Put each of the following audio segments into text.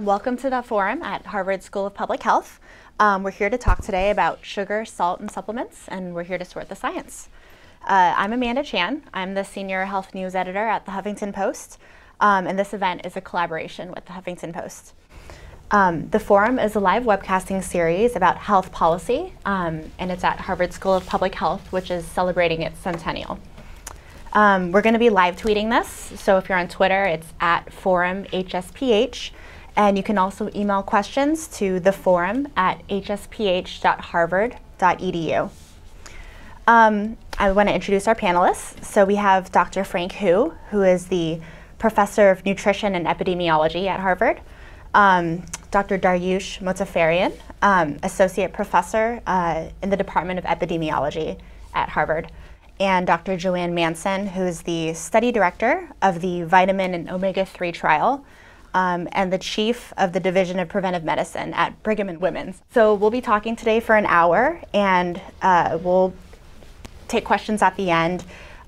Welcome to the forum at Harvard School of Public Health. We're here to talk today about sugar, salt, and supplements, and we're here to sort the science. I'm Amanda Chan. I'm the Senior Health News Editor at the Huffington Post, and this event is a collaboration with the Huffington Post. The forum is a live webcasting series about health policy, and it's at Harvard School of Public Health, which is celebrating its centennial. We're going to be live tweeting this, so if you're on Twitter, it's at forumhsph. And you can also email questions to theforum@hsph.harvard.edu. I want to introduce our panelists. So we have Dr. Frank Hu is the Professor of Nutrition and Epidemiology at Harvard. Dr. Daryush Mozaffarian, Associate Professor in the Department of Epidemiology at Harvard. And Dr. Joanne Manson, who is the Study Director of the Vitamin and Omega-3 Trial, and the Chief of the Division of Preventive Medicine at Brigham and Women's. So we'll be talking today for an hour, and we'll take questions at the end.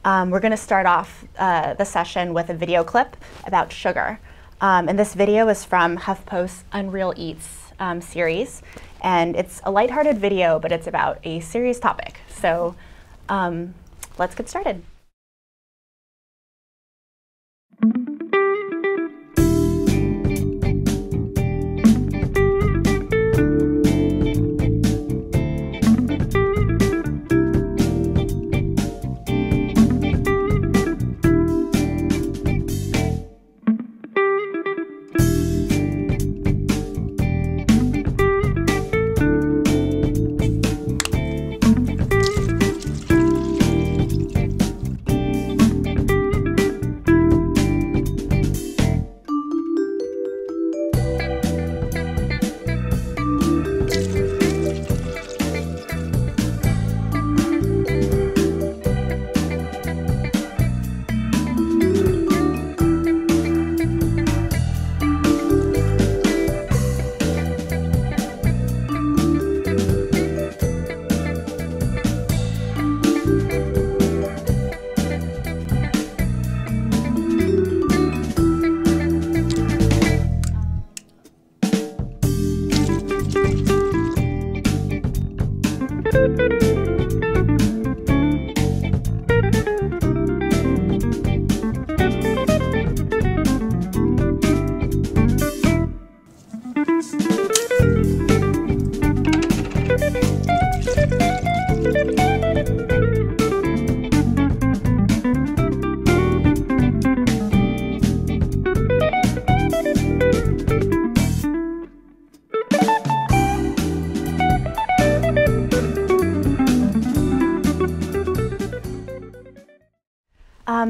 We're going to start off the session with a video clip about sugar. And this video is from HuffPost's Unreal Eats series. And it's a lighthearted video, but it's about a serious topic. So let's get started.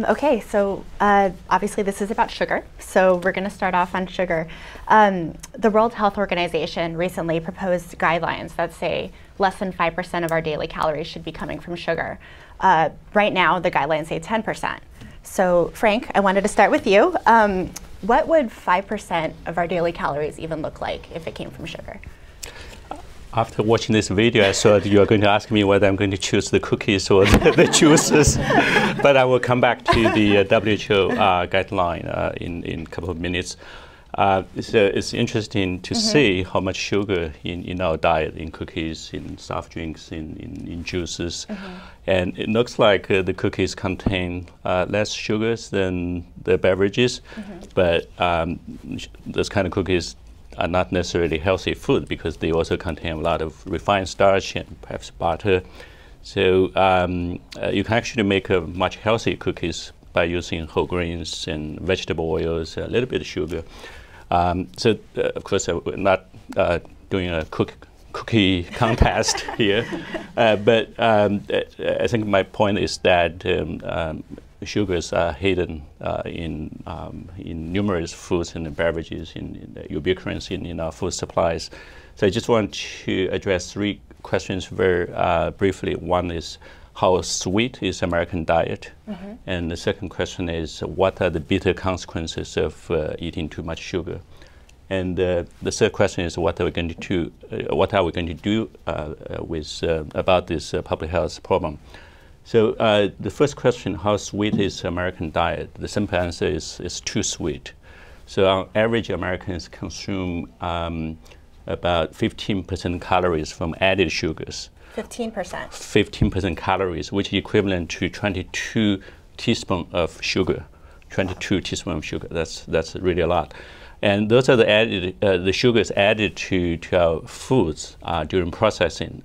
Okay, so obviously this is about sugar, so we're going to start off on sugar. The World Health Organization recently proposed guidelines that say less than 5% of our daily calories should be coming from sugar. Right now, the guidelines say 10%. So Frank, I wanted to start with you. What would 5% of our daily calories even look like if it came from sugar? After watching this video, I thought you were going to ask me whether I'm going to choose the cookies or the juices. But I will come back to the WHO guideline in a couple of minutes. It's interesting to see how much sugar in our diet, in cookies, in soft drinks, in juices. And it looks like the cookies contain less sugars than the beverages. But those kind of cookies are not necessarily healthy food because they also contain a lot of refined starch and perhaps butter. So you can actually make a much healthier cookies by using whole grains and vegetable oils, a little bit of sugar. So of course, we're not doing a cookie contest here, but I think my point is that sugars are hidden in numerous foods and beverages, in ubiquitous in our food supplies. So I just want to address three questions very briefly. One is, how sweet is American diet? And the second question is, what are the bitter consequences of eating too much sugar? And the third question is, what are we going to do? About this public health problem? So the first question, how sweet is American diet? The simple answer is too sweet. So on average, Americans consume about 15% calories from added sugars. 15%. 15% calories, which is equivalent to 22 teaspoons of sugar. 22 teaspoons of sugar. That's really a lot. And those are the sugars added to our foods during processing.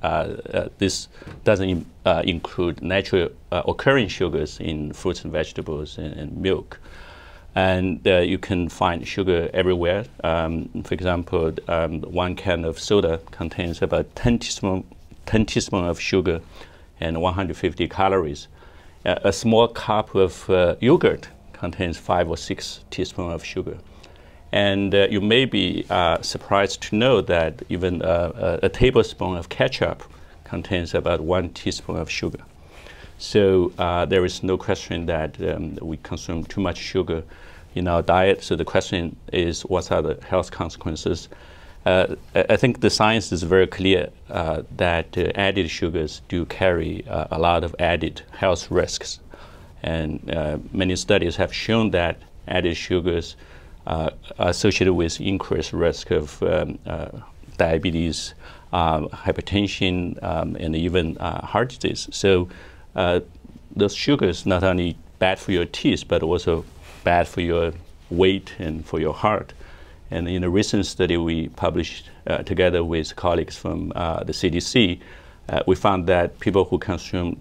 This doesn't include natural occurring sugars in fruits and vegetables and milk. And you can find sugar everywhere. For example, 1 can of soda contains about 10 teaspoons of sugar and 150 calories. A small cup of yogurt contains 5 or 6 teaspoons of sugar. And you may be surprised to know that even a tablespoon of ketchup contains about 1 teaspoon of sugar. So there is no question that we consume too much sugar in our diet. So the question is, what are the health consequences? I think the science is very clear that added sugars do carry a lot of added health risks. And many studies have shown that added sugars are associated with increased risk of diabetes, hypertension, and even heart disease. So those sugars not only bad for your teeth, but also bad for your weight and for your heart. And in a recent study we published together with colleagues from the CDC, we found that people who consume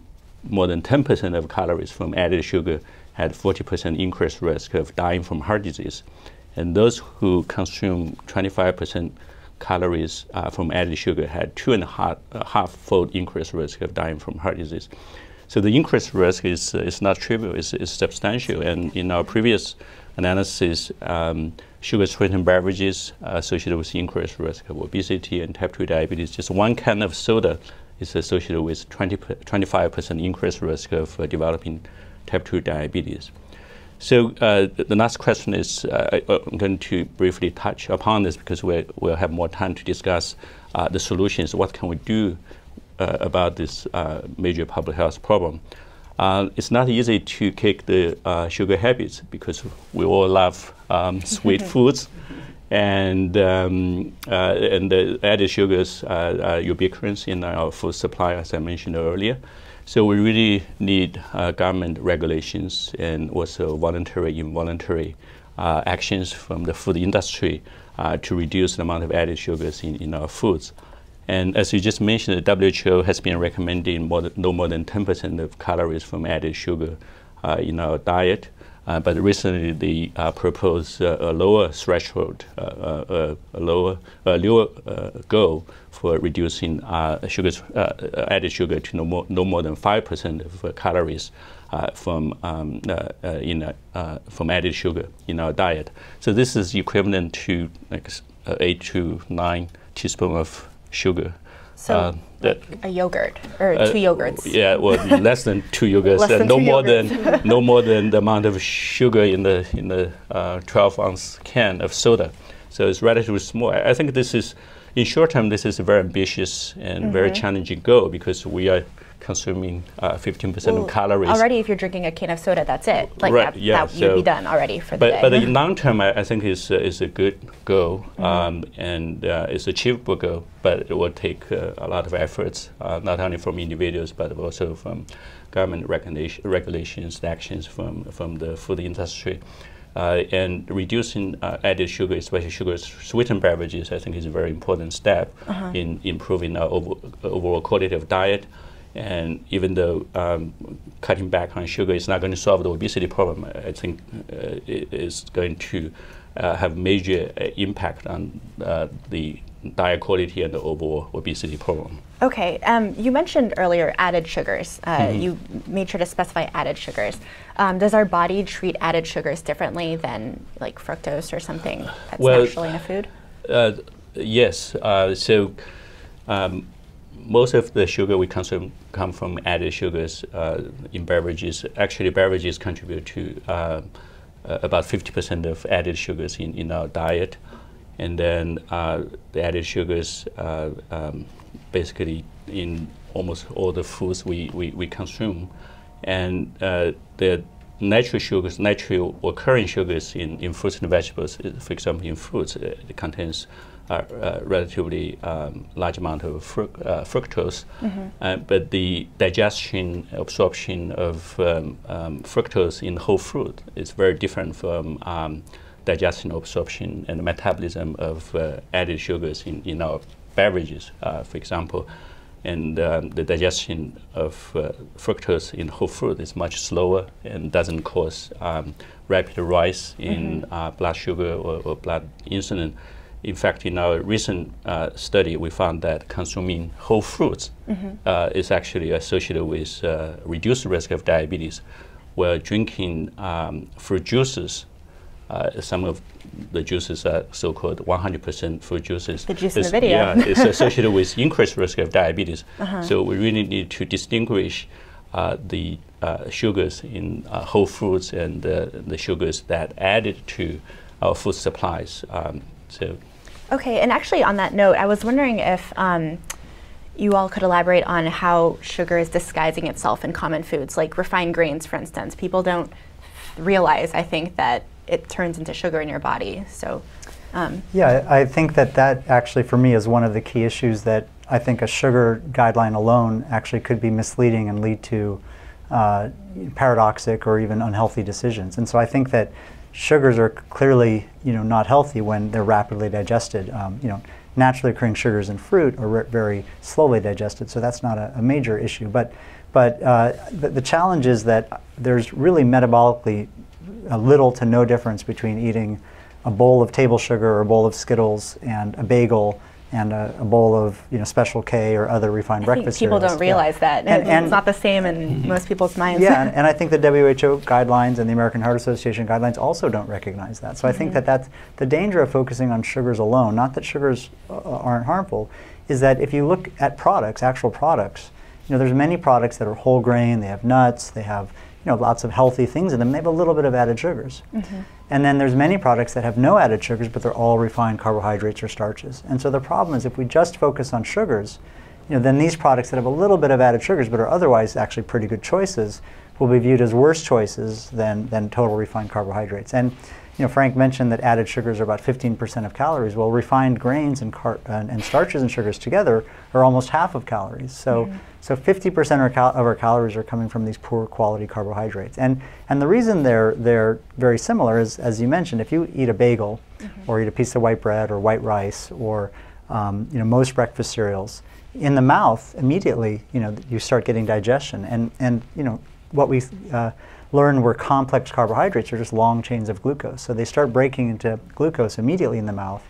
more than 10% of calories from added sugar had 40% increased risk of dying from heart disease. And those who consume 25% calories from added sugar had 2.5-fold increased risk of dying from heart disease. So the increased risk is not trivial, it's substantial. And in our previous analysis, sugar-sweetened beverages associated with increased risk of obesity and type 2 diabetes. Just 1 can of soda is associated with 25% increased risk of developing type 2 diabetes. So the last question is, I'm going to briefly touch upon this because we'll have more time to discuss the solutions. What can we do about this major public health problem? It's not easy to kick the sugar habits because we all love sweet foods, and the added sugars are ubiquitous in our food supply, as I mentioned earlier. So we really need government regulations and also voluntary, involuntary actions from the food industry to reduce the amount of added sugars in our foods. And as you just mentioned, the WHO has been recommending no more than 10% of calories from added sugar in our diet. But recently they proposed a lower threshold, a lower goal for reducing added sugar to no more than 5% of calories from added sugar in our diet. So this is equivalent to like 8 to 9 teaspoons of sugar. So a yogurt or 2 yogurts. Yeah, well, less than 2 yogurts, and no more than the amount of sugar in the 12-ounce can of soda. So it's relatively small. I think this is, in short term, this is a very ambitious and very challenging goal because we are consuming 15% of calories. Already, if you're drinking a can of soda, that's it. Like right, that you'd be done already for the day. But in long term, I think is a good goal, and it's achievable goal. But it will take a lot of efforts, not only from individuals, but also from government regulations, actions from the food industry. And reducing added sugar, especially sugar-sweetened beverages, I think is a very important step in improving our overall quality of diet. And even though cutting back on sugar is not going to solve the obesity problem, I think it is going to have major impact on the diet quality and the overall obesity problem. Okay, you mentioned earlier added sugars. You made sure to specify added sugars. Does our body treat added sugars differently than like fructose or something that's naturally in a food? Yes. So most of the sugar we consume come from added sugars in beverages. Actually, beverages contribute to about 50% of added sugars in our diet. And then the added sugars basically in almost all the foods we consume. And the natural sugars, natural occurring sugars in fruits and vegetables, for example, in fruits, it contains a relatively large amount of fructose, but the digestion, absorption of fructose in whole fruit is very different from digestion, absorption, and metabolism of added sugars in our beverages, for example. And the digestion of fructose in whole fruit is much slower and doesn't cause rapid rise in blood sugar or blood insulin. In fact, in our recent study, we found that consuming whole fruits is actually associated with reduced risk of diabetes, where drinking fruit juices, some of the juices are so-called 100% fruit juices. The juice in the video. Yeah, it's associated with increased risk of diabetes. So we really need to distinguish the sugars in whole fruits and the sugars that added to our food supplies. Okay, and actually on that note, I was wondering if you all could elaborate on how sugar is disguising itself in common foods, like refined grains, for instance. People don't realize, I think, that it turns into sugar in your body. So, yeah, I think that actually, for me, is one of the key issues that I think a sugar guideline alone actually could be misleading and lead to paradoxic or even unhealthy decisions. And so I think that sugars are clearly, not healthy when they're rapidly digested. Naturally occurring sugars in fruit are very slowly digested, so that's not a major issue. But the challenge is that there's really metabolically little to no difference between eating a bowl of table sugar or a bowl of Skittles and a bagel and a bowl of Special K or other refined breakfast people cereals. don't realize that. And it's not the same in most people's minds. Yeah, and I think the WHO guidelines and the American Heart Association guidelines also don't recognize that. So I think that's the danger of focusing on sugars alone, not that sugars aren't harmful, is that if you look at products, actual products, there's many products that are whole grain, they have nuts, they have lots of healthy things in them, they have a little bit of added sugars. And then there's many products that have no added sugars, but they're all refined carbohydrates or starches. And so the problem is if we just focus on sugars, then these products that have a little bit of added sugars but are otherwise actually pretty good choices will be viewed as worse choices than total refined carbohydrates. And Frank mentioned that added sugars are about 15% of calories. Well, refined grains and starches and sugars together are almost half of calories. So 50% of our calories are coming from these poor quality carbohydrates. And the reason they're very similar is, as you mentioned, if you eat a bagel or eat a piece of white bread or white rice or most breakfast cereals, in the mouth immediately you start getting digestion. And what we learn were complex carbohydrates are just long chains of glucose. So they start breaking into glucose immediately in the mouth.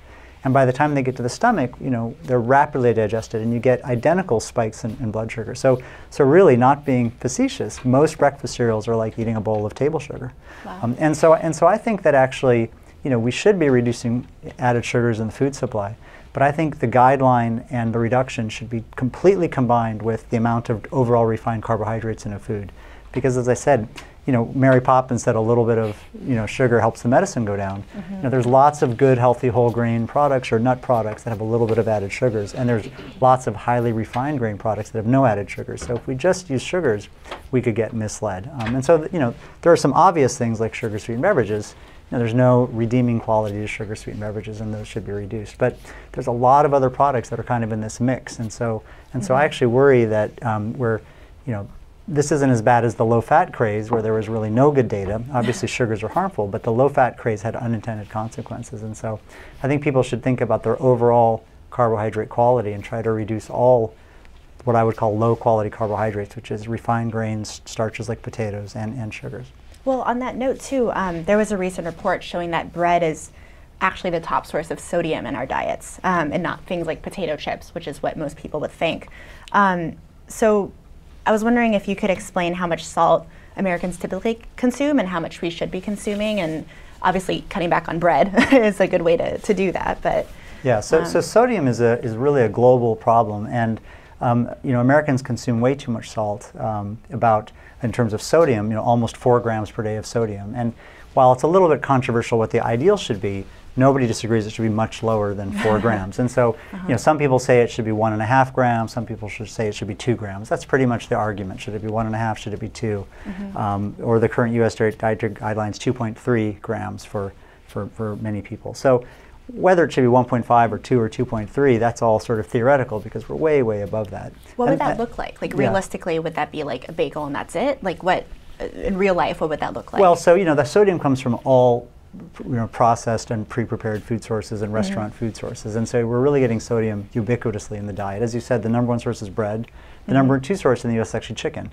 And by the time they get to the stomach, they're rapidly digested and you get identical spikes in blood sugar. So really, not being facetious, most breakfast cereals are like eating a bowl of table sugar. Wow. And so I think that actually, we should be reducing added sugars in the food supply. But I think the guideline and the reduction should be completely combined with the amount of overall refined carbohydrates in a food. Because as I said, Mary Poppins said a little bit of sugar helps the medicine go down. There's lots of good, healthy whole grain products or nut products that have a little bit of added sugars, and there's lots of highly refined grain products that have no added sugars. So if we just use sugars, we could get misled. And so there are some obvious things like sugar-sweetened beverages. There's no redeeming quality to sugar-sweetened beverages, and those should be reduced. But there's a lot of other products that are kind of in this mix, and so I actually worry that this isn't as bad as the low-fat craze, where there was really no good data. Obviously, sugars are harmful, but the low-fat craze had unintended consequences. And so I think people should think about their overall carbohydrate quality and try to reduce all what I would call low-quality carbohydrates, which is refined grains, starches like potatoes, and sugars. Well, on that note, too, there was a recent report showing that bread is actually the top source of sodium in our diets, and not things like potato chips, which is what most people would think. So I was wondering if you could explain how much salt Americans typically consume and how much we should be consuming, and obviously cutting back on bread is a good way to do that. But yeah, so sodium is really a global problem, and Americans consume way too much salt. In terms of sodium, almost 4 grams per day of sodium, and while it's a little bit controversial what the ideal should be, nobody disagrees it should be much lower than 4 grams. And so, some people say it should be 1.5 grams, some people should say it should be 2 grams. That's pretty much the argument. Should it be 1.5, should it be 2? Or the current US dietary guidelines, 2.3 grams for many people. So whether it should be 1.5 or 2 or 2.3, that's all sort of theoretical because we're way, way above that. What would that look like? Like realistically, would that be like a bagel and that's it? Like what, in real life, what would that look like? Well, so the sodium comes from all processed and pre-prepared food sources and restaurant food sources. And so we're really getting sodium ubiquitously in the diet. As you said, the #1 source is bread. The #2 source in the US is actually chicken.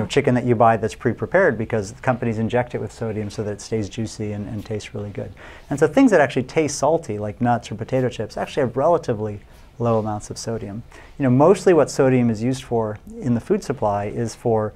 Chicken that you buy that's pre-prepared because companies inject it with sodium so that it stays juicy and tastes really good. And so things that actually taste salty, like nuts or potato chips, actually have relatively low amounts of sodium. Mostly what sodium is used for in the food supply is for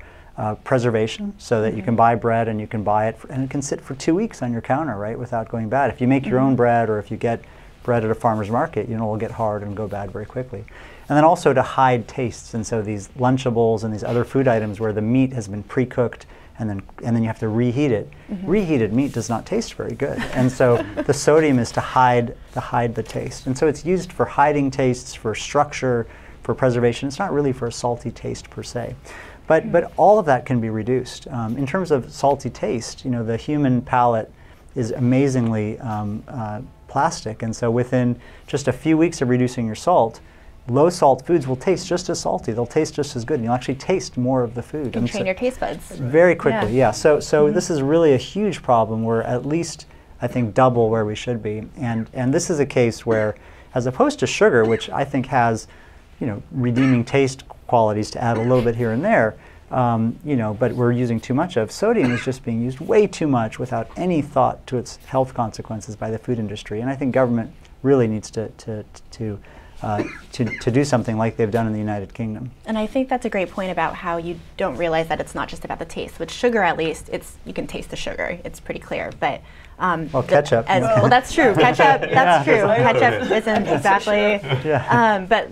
preservation, so that you can buy bread and you can buy it, and it can sit for 2 weeks on your counter, right, without going bad. If you make your own bread, or if you get bread at a farmer's market, it'll get hard and go bad very quickly. And then also to hide tastes, and so these Lunchables and these other food items where the meat has been pre-cooked and then you have to reheat it. Reheated meat does not taste very good, and so the sodium is to hide the taste. And so it's used for hiding tastes, for structure, for preservation. It's not really for a salty taste per se. But all of that can be reduced. In terms of salty taste, the human palate is amazingly plastic, and so within just a few weeks of reducing your salt, low salt foods will taste just as salty. They'll taste just as good, and you'll actually taste more of the food. You can train your taste buds. Very quickly, yeah. So this is really a huge problem. We're at least, I think, double where we should be. And this is a case where, as opposed to sugar, which I think has, redeeming taste qualities to add a little bit here and there, but we're using too much of. Sodium is just being used way too much without any thought to its health consequences by the food industry. And I think government really needs to do something like they've done in the United Kingdom. And I think that's a great point about how you don't realize that it's not just about the taste. With sugar, at least, you can taste the sugar. It's pretty clear. But ketchup. Well, that's true. Ketchup. That's true. Ketchup isn't exactly. But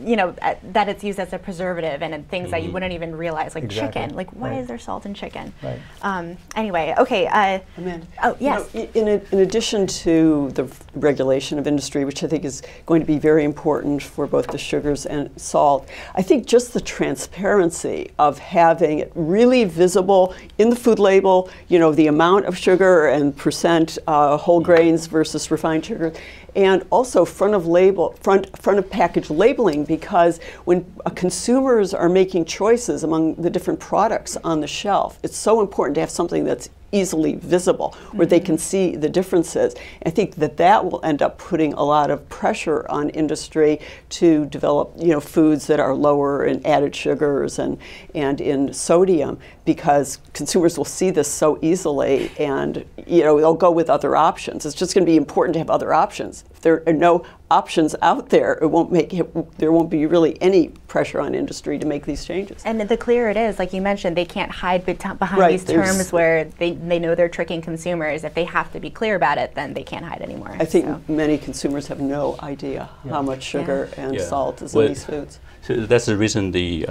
that it's used as a preservative and things that you wouldn't even realize, like chicken. Like why is there salt in chicken? Right. Anyway, okay. Amanda. Oh yes. In addition to the regulation of industry, which I think is going to be very important for both the sugars and salt, I think just the transparency of having it really visible in the food label, the amount of sugar and percent whole grains versus refined sugar, and also front of package labeling, because when consumers are making choices among the different products on the shelf, it's so important to have something that's easily visible, where they can see the differences. I think that will end up putting a lot of pressure on industry to develop, foods that are lower in added sugars and in sodium, because consumers will see this so easily, and they'll go with other options. It's just going to be important to have other options. If there are no options out there, there won't be really any pressure on industry to make these changes. And the clearer it is, like you mentioned, they can't hide behind these terms where they know they're tricking consumers. If they have to be clear about it, then they can't hide anymore. I think many consumers have no idea how much sugar and salt is in these foods. So that's the reason the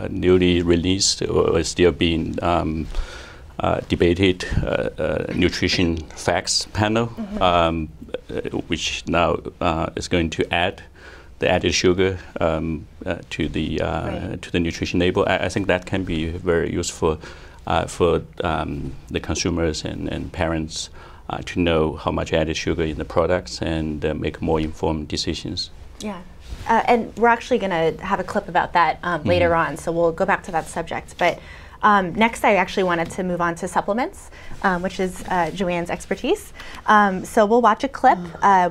newly released or still being debated nutrition facts panel, which now is going to add the added sugar to the nutrition label. I think that can be very useful for the consumers and parents to know how much added sugar in the products and make more informed decisions. Yeah. And we're actually going to have a clip about that later on, so we'll go back to that subject. But next, I actually wanted to move on to supplements, which is Joanne's expertise. So we'll watch a clip,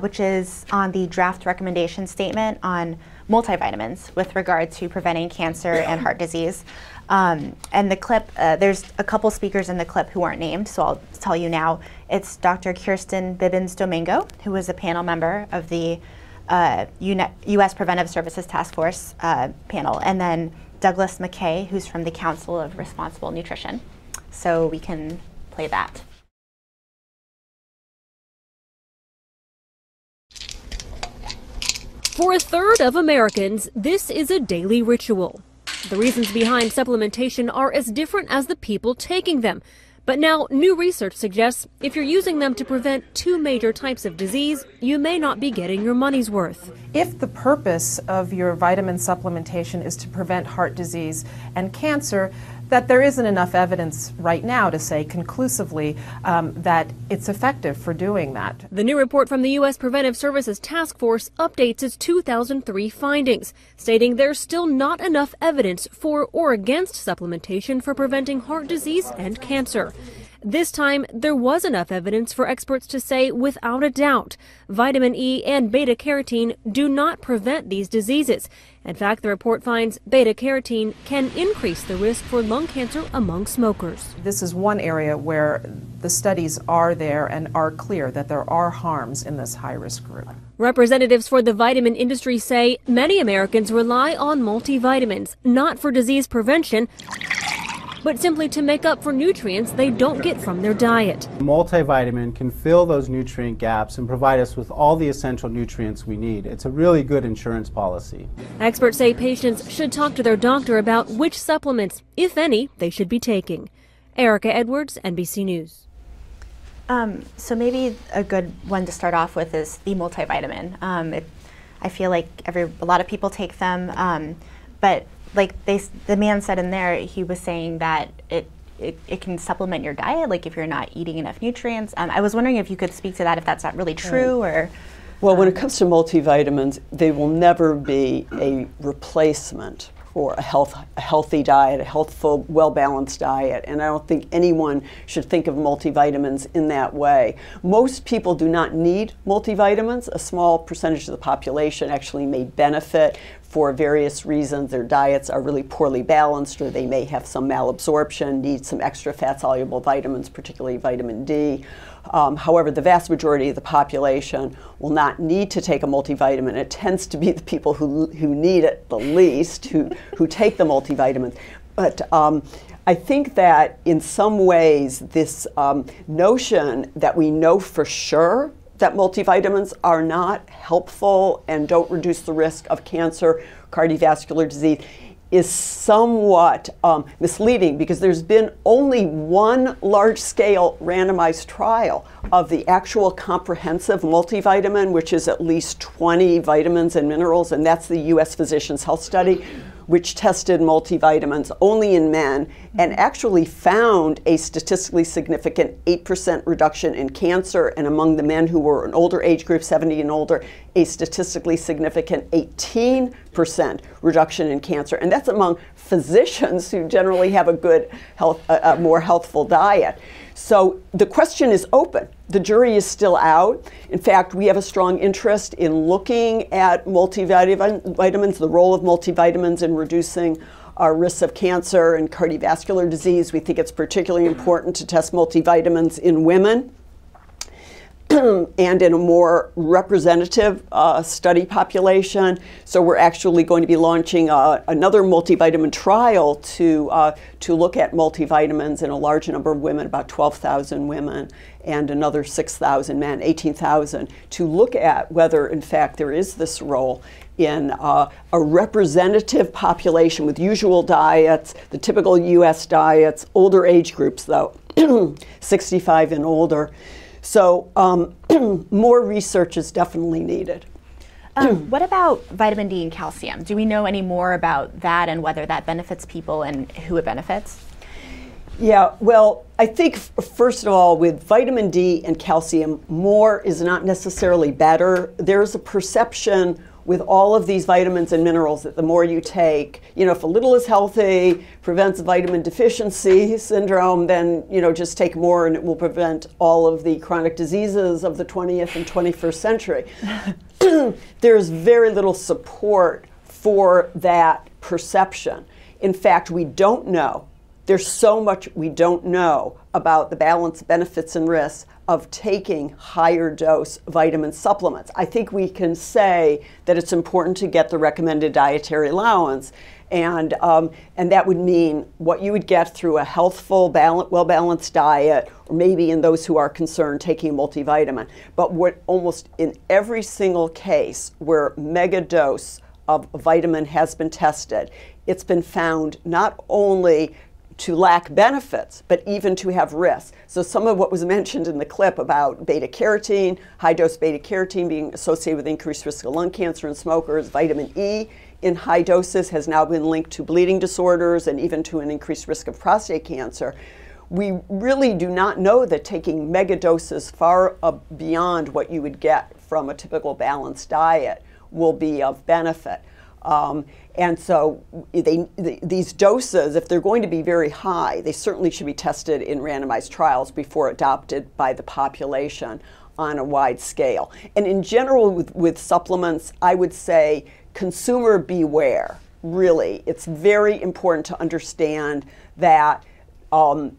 which is on the draft recommendation statement on multivitamins with regard to preventing cancer and heart disease. And the clip, there's a couple speakers in the clip who aren't named, so I'll tell you now. It's Dr. Kirsten Bibbins-Domingo, who was a panel member of the U.S. Preventive Services Task Force panel, and then Douglas McKay, who's from the Council of Responsible Nutrition. So we can play that. For a third of Americans, this is a daily ritual. The reasons behind supplementation are as different as the people taking them, But now new research suggests if you're using them to prevent two major types of disease, you may not be getting your money's worth. If the purpose of your vitamin supplementation is to prevent heart disease and cancer, that there isn't enough evidence right now to say conclusively that it's effective for doing that. The new report from the U.S. Preventive Services Task Force updates its 2003 findings, stating there's still not enough evidence for or against supplementation for preventing heart disease and cancer. This time, there was enough evidence for experts to say without a doubt, vitamin E and beta-carotene do not prevent these diseases. In fact, the report finds beta-carotene can increase the risk for lung cancer among smokers. This is one area where the studies are there and are clear that there are harms in this high-risk group. Representatives for the vitamin industry say many Americans rely on multivitamins, not for disease prevention, but simply to make up for nutrients they don't get from their diet. Multivitamin can fill those nutrient gaps and provide us with all the essential nutrients we need. It's a really good insurance policy. Experts say patients should talk to their doctor about which supplements, if any, they should be taking. Erica Edwards, NBC News. So maybe a good one to start off with is the multivitamin. I feel like a lot of people take them, but like the man said in there, he was saying that it can supplement your diet, like if you're not eating enough nutrients. I was wondering if you could speak to that, if that's not really true, or. Well, when it comes to multivitamins, they will never be a replacement for a healthy diet, a healthful, well-balanced diet. And I don't think anyone should think of multivitamins in that way. Most people do not need multivitamins. A small percentage of the population actually may benefit for various reasons. Their diets are really poorly balanced, or they may have some malabsorption, need some extra fat-soluble vitamins, particularly vitamin D. However, the vast majority of the population will not need to take a multivitamin. It tends to be the people who need it the least who take the multivitamins. But I think that in some ways this notion that we know for sure that multivitamins are not helpful and don't reduce the risk of cancer, cardiovascular disease, is somewhat misleading, because there's been only one large-scale randomized trial of the actual comprehensive multivitamin, which is at least 20 vitamins and minerals, and that's the U.S. Physicians' Health Study, which tested multivitamins only in men and actually found a statistically significant 8% reduction in cancer, and among the men who were an older age group, 70 and older, a statistically significant 18% reduction in cancer. And that's among physicians who generally have a good health, more healthful diet. So the question is open. The jury is still out. In fact, we have a strong interest in looking at multivitamins, the role of multivitamins in reducing our risks of cancer and cardiovascular disease. We think it's particularly important to test multivitamins in women and in a more representative study population. So we're actually going to be launching another multivitamin trial to look at multivitamins in a large number of women, about 12,000 women, and another 6,000 men, 18,000, to look at whether, in fact, there is this role in a representative population with usual diets, the typical U.S. diets, older age groups, though, 65 and older. So more research is definitely needed. What about vitamin D and calcium? Do we know any more about that and whether that benefits people and who it benefits? Yeah, well, I think first of all, with vitamin D and calcium, more is not necessarily better. There's a perception with all of these vitamins and minerals that the more you take, if a little is healthy, prevents vitamin deficiency syndrome, then, just take more and it will prevent all of the chronic diseases of the 20th and 21st century. There's very little support for that perception. In fact, we don't know. There's so much we don't know about the balance, benefits, and risks of taking higher dose vitamin supplements. I think we can say that it's important to get the recommended dietary allowance, and that would mean what you would get through a healthful, well-balanced diet, or maybe in those who are concerned taking a multivitamin. But what almost in every single case where mega dose of vitamin has been tested, it's been found not only to lack benefits, but even to have risks. So some of what was mentioned in the clip about beta-carotene, high-dose beta-carotene being associated with increased risk of lung cancer in smokers, vitamin E in high doses has now been linked to bleeding disorders and even to an increased risk of prostate cancer. We really do not know that taking mega doses far beyond what you would get from a typical balanced diet will be of benefit. And so these doses, if they're going to be very high, they certainly should be tested in randomized trials before adopted by the population on a wide scale. And in general, with supplements, I would say consumer beware, really. It's very important to understand that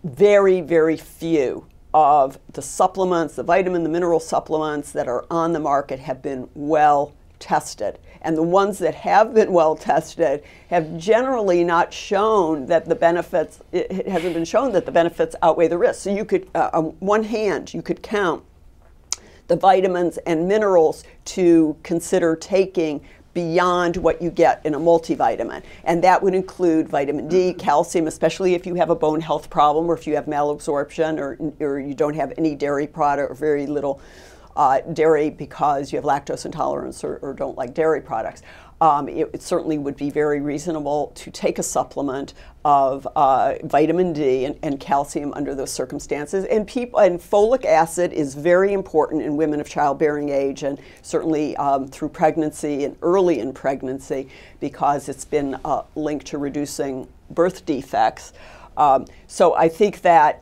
very, very few of the supplements, the vitamin, the mineral supplements that are on the market have been well tested. And the ones that have been well tested have generally not shown that the benefits, it hasn't been shown that the benefits outweigh the risks. So you could, on one hand, you could count the vitamins and minerals to consider taking beyond what you get in a multivitamin. And that would include vitamin D, calcium, especially if you have a bone health problem or if you have malabsorption or you don't have any dairy product or very little dairy because you have lactose intolerance or don't like dairy products. It certainly would be very reasonable to take a supplement of vitamin D and calcium under those circumstances. And folic acid is very important in women of childbearing age and certainly through pregnancy and early in pregnancy because it's been linked to reducing birth defects. So I think that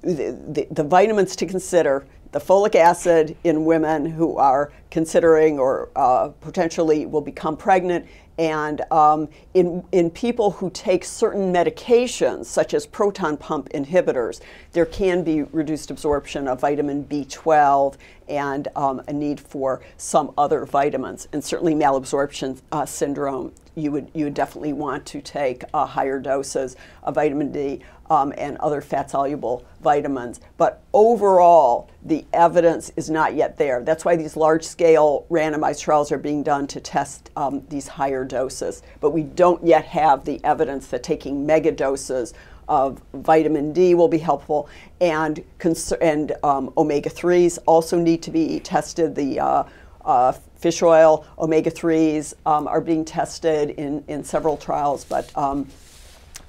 the vitamins to consider, the folic acid in women who are considering or potentially will become pregnant, and in people who take certain medications, such as proton pump inhibitors, there can be reduced absorption of vitamin B12 and a need for some other vitamins. And certainly malabsorption syndrome, you would definitely want to take higher doses of vitamin D and other fat-soluble vitamins. But overall, the evidence is not yet there. That's why these large-scale randomized trials are being done to test these higher doses. But we don't yet have the evidence that taking mega doses of vitamin D will be helpful, and omega-3s also need to be tested. The fish oil omega-3s are being tested in several trials, but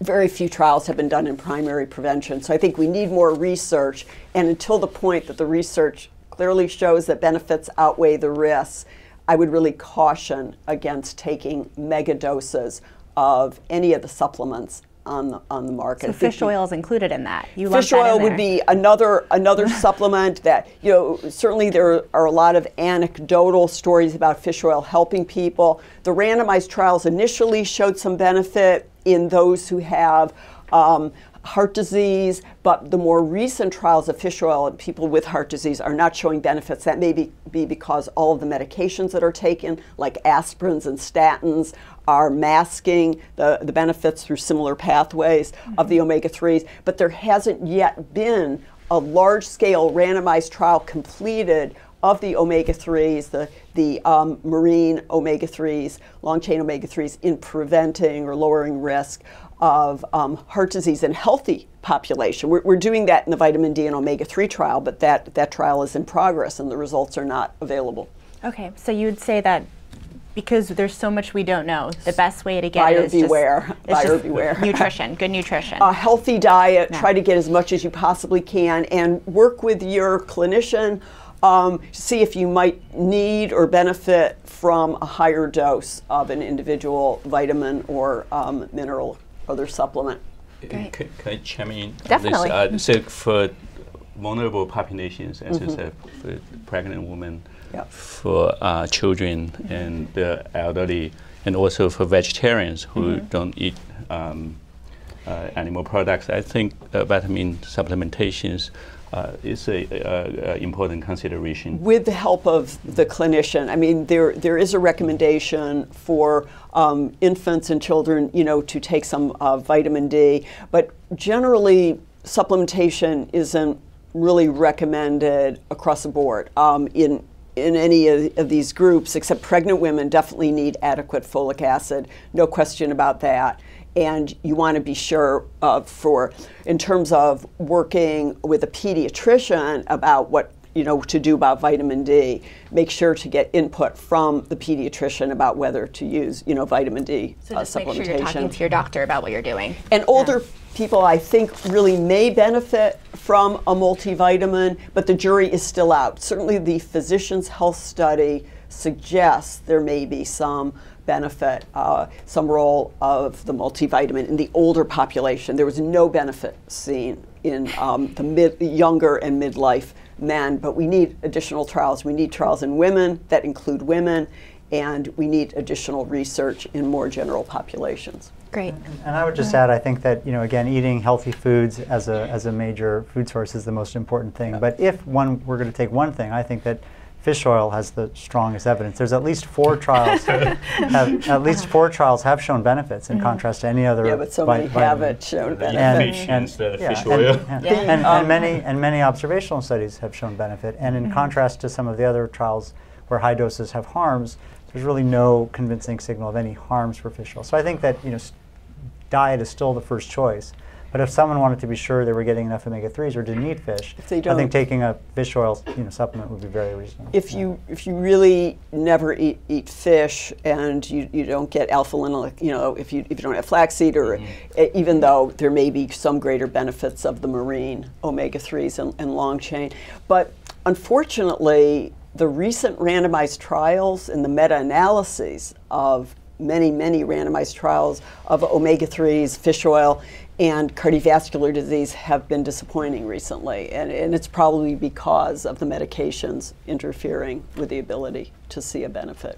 very few trials have been done in primary prevention. So I think we need more research, and until the point that the research clearly shows that benefits outweigh the risks, I would really caution against taking mega doses of any of the supplements on the market. So fish oil is included in that. Fish oil would be another supplement that, certainly there are a lot of anecdotal stories about fish oil helping people. The randomized trials initially showed some benefit in those who have heart disease, but the more recent trials of fish oil in people with heart disease are not showing benefits. That may be because all of the medications that are taken, like aspirins and statins, are masking the benefits through similar pathways of the omega-3s, but there hasn't yet been a large-scale randomized trial completed of the omega-3s, the marine omega-3s, long-chain omega-3s in preventing or lowering risk of heart disease in healthy population. We're doing that in the vitamin D and omega-3 trial, but that trial is in progress and the results are not available. Okay, so you'd say that because there's so much we don't know, the best way to get Buyer it is beware. Buyer beware. Nutrition, good nutrition. A healthy diet, try to get as much as you possibly can, and work with your clinician to see if you might need or benefit from a higher dose of an individual vitamin or mineral other supplement. Great. Can I chime in? Definitely. So for vulnerable populations, as you said, for pregnant women, for children and the elderly, and also for vegetarians who don't eat animal products, I think vitamin supplementations is a important consideration. With the help of the clinician. I mean, there is a recommendation for infants and children, to take some vitamin D, but generally supplementation isn't really recommended across the board in any of these groups, except pregnant women definitely need adequate folic acid, no question about that. And you want to be sure in terms of working with a pediatrician about what to do about vitamin D, make sure to get input from the pediatrician about whether to use, vitamin D so just supplementation. Make sure you're talking to your doctor about what you're doing. And older people, I think, really may benefit from a multivitamin, but the jury is still out. Certainly the Physicians' Health Study suggests there may be some benefit, some role of the multivitamin in the older population. There was no benefit seen in the younger and midlife men, but we need additional trials. We need trials in women that include women, and we need additional research in more general populations. Great. And I would just add, I think that, again, eating healthy foods as a major food source is the most important thing. But if we're going to take one thing, I think that fish oil has the strongest evidence. There's at least 4 trials have shown benefits in contrast to any other. Yeah, but so many haven't shown benefits. Fish oil. And many observational studies have shown benefit. And in contrast to some of the other trials where high doses have harms, there's really no convincing signal of any harms for fish oil. So I think that diet is still the first choice. But if someone wanted to be sure they were getting enough omega-3s or didn't eat fish, I think taking a fish oil supplement would be very reasonable. If you really never eat fish and you don't get alpha-linoleic, if you don't have flaxseed, or even though there may be some greater benefits of the marine omega-3s and long chain, but unfortunately, the recent randomized trials and the meta-analyses of many randomized trials of omega-3s, fish oil, and cardiovascular disease have been disappointing recently, and it's probably because of the medications interfering with the ability to see a benefit.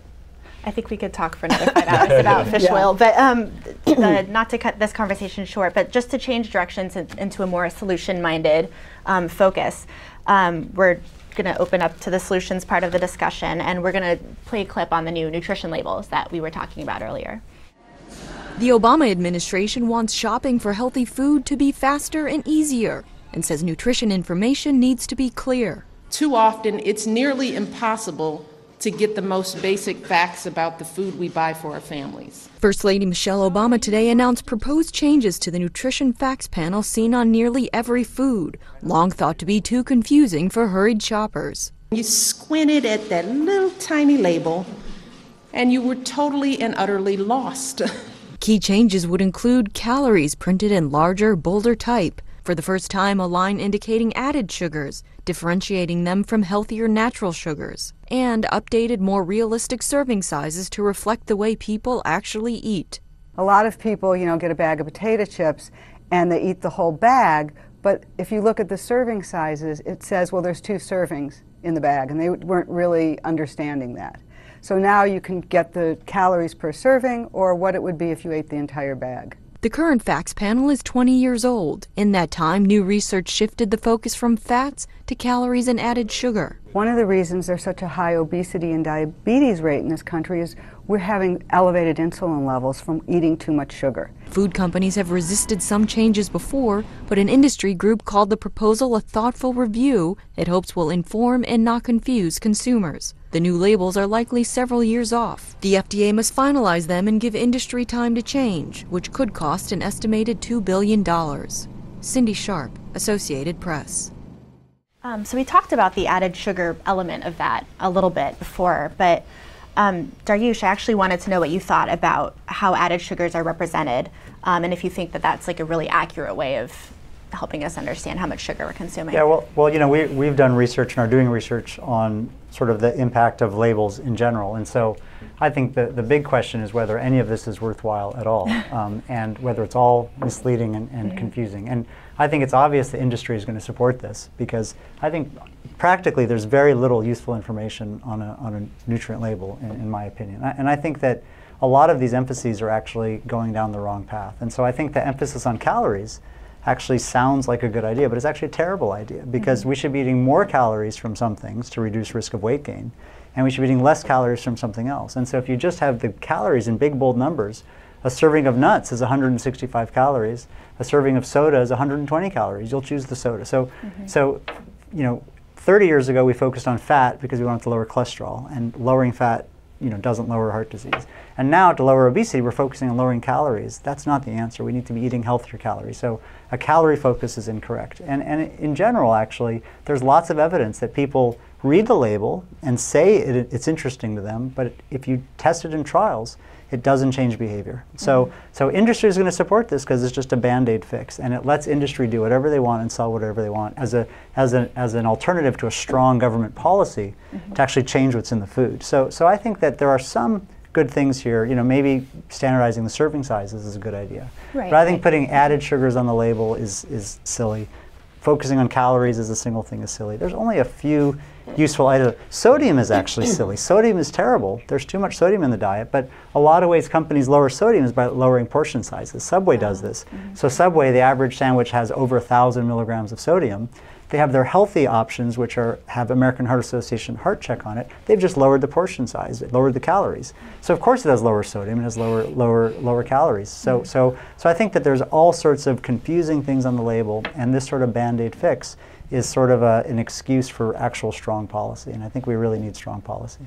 I think we could talk for another 5 hours about fish oil, but not to cut this conversation short, but just to change directions into a more solution-minded focus. We're going to open up to the solutions part of the discussion, and we're going to play a clip on the new nutrition labels that we were talking about earlier. The Obama administration wants shopping for healthy food to be faster and easier, and says nutrition information needs to be clear. Too often, it's nearly impossible to get the most basic facts about the food we buy for our families. First Lady Michelle Obama today announced proposed changes to the nutrition facts panel seen on nearly every food, long thought to be too confusing for hurried shoppers. You squinted at that little tiny label, and you were totally and utterly lost. Key changes would include calories printed in larger, bolder type, for the first time a line indicating added sugars, differentiating them from healthier natural sugars, and updated, more realistic serving sizes to reflect the way people actually eat. A lot of people, get a bag of potato chips and they eat the whole bag, but if you look at the serving sizes, it says, well, there's 2 servings in the bag, and they weren't really understanding that. So now you can get the calories per serving or what it would be if you ate the entire bag. The current facts panel is 20 years old. In that time, new research shifted the focus from fats to calories and added sugar. One of the reasons there's such a high obesity and diabetes rate in this country is we're having elevated insulin levels from eating too much sugar. Food companies have resisted some changes before, but an industry group called the proposal a thoughtful review it hopes will inform and not confuse consumers. The new labels are likely several years off. The FDA must finalize them and give industry time to change, which could cost an estimated $2 billion. Cindy Sharp, Associated Press. So we talked about the added sugar element of that a little bit before, but Daryush, I actually wanted to know what you thought about how added sugars are represented, and if you think that that's like a really accurate way of helping us understand how much sugar we're consuming. Yeah, well, we've done research and are doing research on sort of the impact of labels in general, and so I think the big question is whether any of this is worthwhile at all, and whether it's all misleading and confusing. And I think it's obvious the industry is going to support this, because I think practically there's very little useful information on a nutrient label, in my opinion. And I think that a lot of these emphases are actually going down the wrong path. And so I think the emphasis on calories actually sounds like a good idea, but it's actually a terrible idea, because we should be eating more calories from some things to reduce risk of weight gain, and we should be eating less calories from something else. And so if you just have the calories in big, bold numbers, a serving of nuts is 165 calories, a serving of soda is 120 calories. You'll choose the soda. So, 30 years ago we focused on fat because we wanted to lower cholesterol, and lowering fat doesn't lower heart disease. And now to lower obesity, we're focusing on lowering calories. That's not the answer. We need to be eating healthier calories. So a calorie focus is incorrect. And in general, actually, there's lots of evidence that people read the label and say it's interesting to them, but if you test it in trials, it doesn't change behavior. So industry is going to support this because it's just a Band-Aid fix, and it lets industry do whatever they want and sell whatever they want as an alternative to a strong government policy to actually change what's in the food. So I think that there are some good things here. Maybe standardizing the serving sizes is a good idea. Right. But I think putting added sugars on the label is silly. Focusing on calories as a single thing is silly. There's only a few useful items. Sodium is actually silly. Sodium is terrible. There's too much sodium in the diet, but a lot of ways companies lower sodium is by lowering portion sizes. Subway does this. So Subway, the average sandwich has over 1,000 milligrams of sodium. They have their healthy options, which have American Heart Association heart check on it. They've just lowered the portion size, it lowered the calories. So of course it has lower sodium, it has lower calories. So I think that there's all sorts of confusing things on the label, and this sort of Band-Aid fix is sort of an excuse for actual strong policy, and I think we really need strong policy.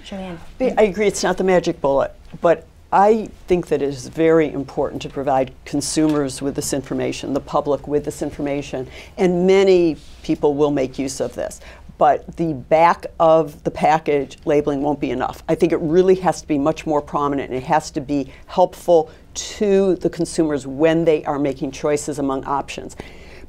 Joanne. I agree, it's not the magic bullet, but I think that it is very important to provide consumers with this information, the public with this information, and many people will make use of this. But the back of the package labeling won't be enough. I think it really has to be much more prominent, and it has to be helpful to the consumers when they are making choices among options.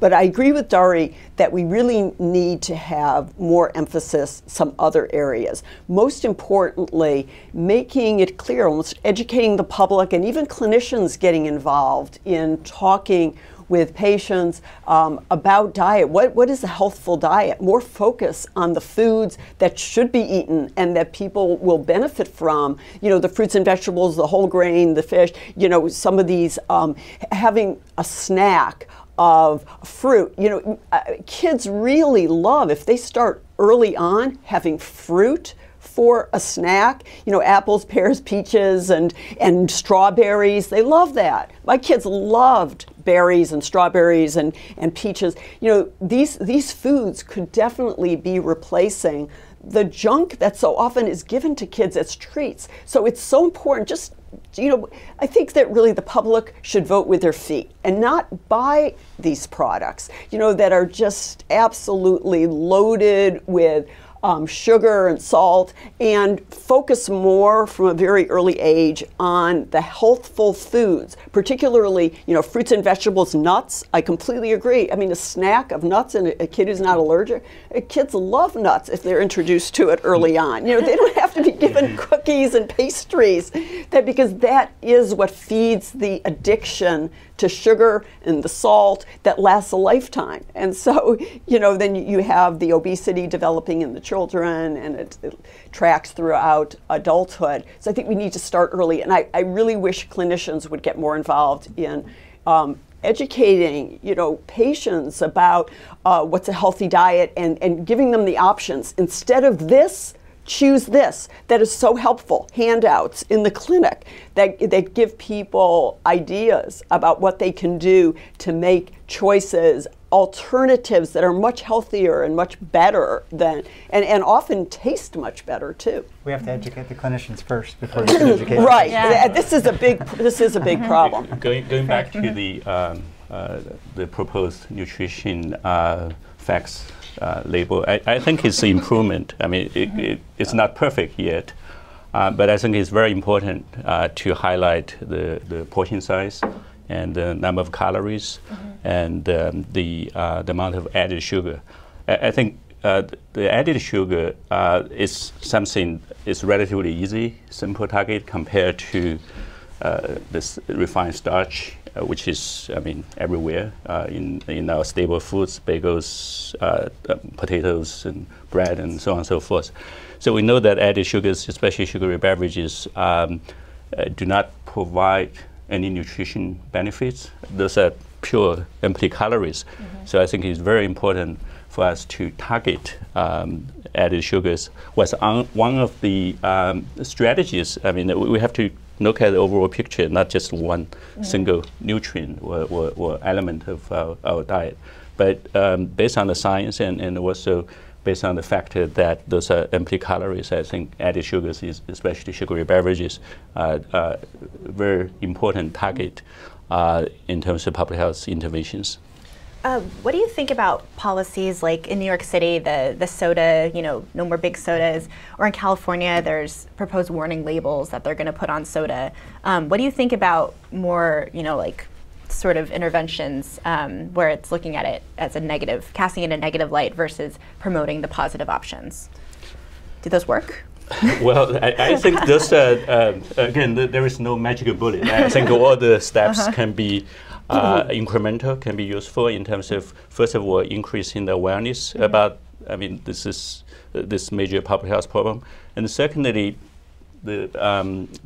But I agree with Dari that we really need to have more emphasis some other areas. Most importantly, making it clear, almost educating the public and even clinicians getting involved in talking with patients about diet. What is a healthful diet? More focus on the foods that should be eaten and that people will benefit from. The fruits and vegetables, the whole grain, the fish, some of these, having a snack of fruit. Kids really love, if they start early on, having fruit for a snack. Apples, pears, peaches, and strawberries. They love that. My kids loved berries and strawberries and peaches. These foods could definitely be replacing the junk that so often is given to kids as treats. So it's so important. I think that really the public should vote with their feet and not buy these products, that are just absolutely loaded with sugar and salt, and focus more from a very early age on the healthful foods, particularly, fruits and vegetables, nuts. I completely agree. I mean, a snack of nuts and a kid who's not allergic, kids love nuts if they're introduced to it early on. They don't have to be given cookies and pastries, because that is what feeds the addiction to sugar and the salt that lasts a lifetime. And so, then you have the obesity developing in the children, and it tracks throughout adulthood. So I think we need to start early, and I really wish clinicians would get more involved in educating, patients about what's a healthy diet and giving them the options. Instead of this, choose this. That is so helpful. Handouts in the clinic that give people ideas about what they can do to make choices, alternatives that are much healthier and much better than, and often taste much better too. We have to educate the clinicians first before we can educate them. Right. Yeah. This is a big problem. Going back to the proposed nutrition facts label, I think it's an improvement. I mean, it's not perfect yet, but I think it's very important to highlight the portion size and the number of calories and the amount of added sugar. I think the added sugar is something is relatively easy, simple target compared to this refined starch, which is, everywhere in our staple foods, bagels, potatoes, and bread, and so on and so forth. So we know that added sugars, especially sugary beverages, do not provide any nutrition benefits. Those are pure empty calories. So I think it's very important for us to target added sugars. Was one of the strategies. We have to look at the overall picture, not just one single nutrient or element of our diet. But based on the science and also based on the fact that those are empty calories. I think added sugars, especially sugary beverages, very important target in terms of public health interventions. What do you think about policies like in New York City, the soda, no more big sodas, or in California, there's proposed warning labels that they're going to put on soda. What do you think about more, like sort of interventions where it's looking at it as a negative, casting it in a negative light versus promoting the positive options? Do those work? Well, I think those, again, there is no magical bullet. I think all the steps can be incremental, can be useful in terms of, first of all, increasing the awareness about, this major public health problem. And secondly, the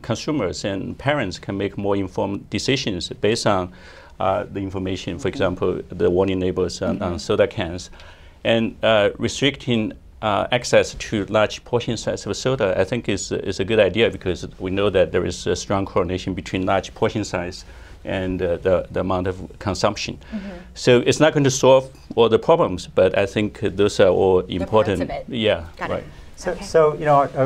consumers and parents can make more informed decisions based on the information, for example, the warning labels on soda cans. And restricting access to large portion size of soda, I think is a good idea, because we know that there is a strong correlation between large portion size and the amount of consumption. So it's not going to solve all the problems, but I think those are all important. Parts of it. Yeah, Got right. it. So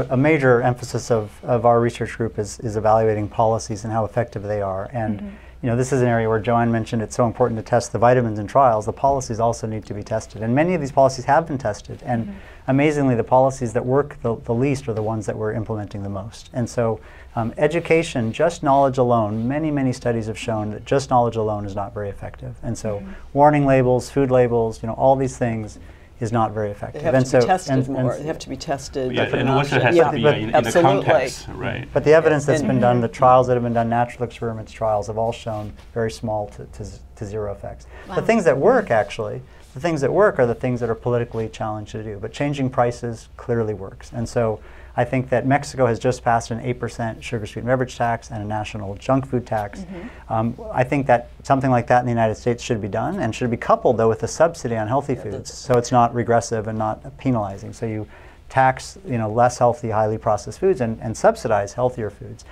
a major emphasis of our research group is evaluating policies and how effective they are. And this is an area where Joanne mentioned it's so important to test the vitamins in trials. The policies also need to be tested. And many of these policies have been tested. And amazingly, the policies that work the least are the ones that we're implementing the most. And so education, just knowledge alone, many studies have shown that just knowledge alone is not very effective. And so warning labels, food labels, all these things is not very effective. They have to be tested more. They have to be tested. Yeah, and also has to be in the context, right? But the evidence that's been done, the trials that have been done, natural experiments trials, have all shown very small to zero effects. Wow. The things that work, actually, the things that work are the things that are politically challenged to do. But changing prices clearly works. And so I think that Mexico has just passed an 8% sugar-sweetened beverage tax and a national junk food tax. I think that something like that in the United States should be done, and should be coupled, though, with a subsidy on healthy foods, so it's not regressive and not penalizing. So you tax less healthy, highly processed foods and subsidize healthier foods.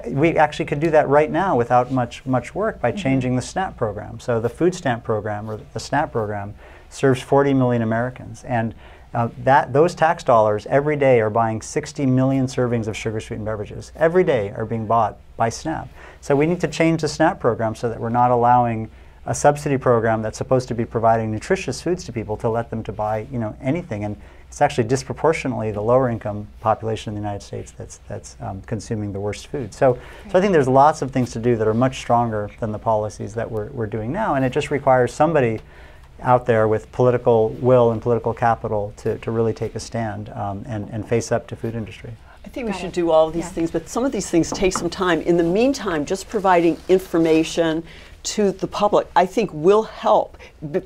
We actually could do that right now without much work by changing the SNAP program. So the food stamp program, or the SNAP program, serves 40 million Americans. And those tax dollars every day are buying 60 million servings of sugar-sweetened beverages. Every day are being bought by SNAP. So we need to change the SNAP program so that we're not allowing a subsidy program that's supposed to be providing nutritious foods to people to let them to buy anything. And it's actually disproportionately the lower income population in the United States that's consuming the worst food. So I think there's lots of things to do that are much stronger than the policies that we're doing now, and it just requires somebody out there with political will and political capital to really take a stand and face up to food industry. I think we should do all of these things, but some of these things take some time. In the meantime, just providing information to the public, I think, will help.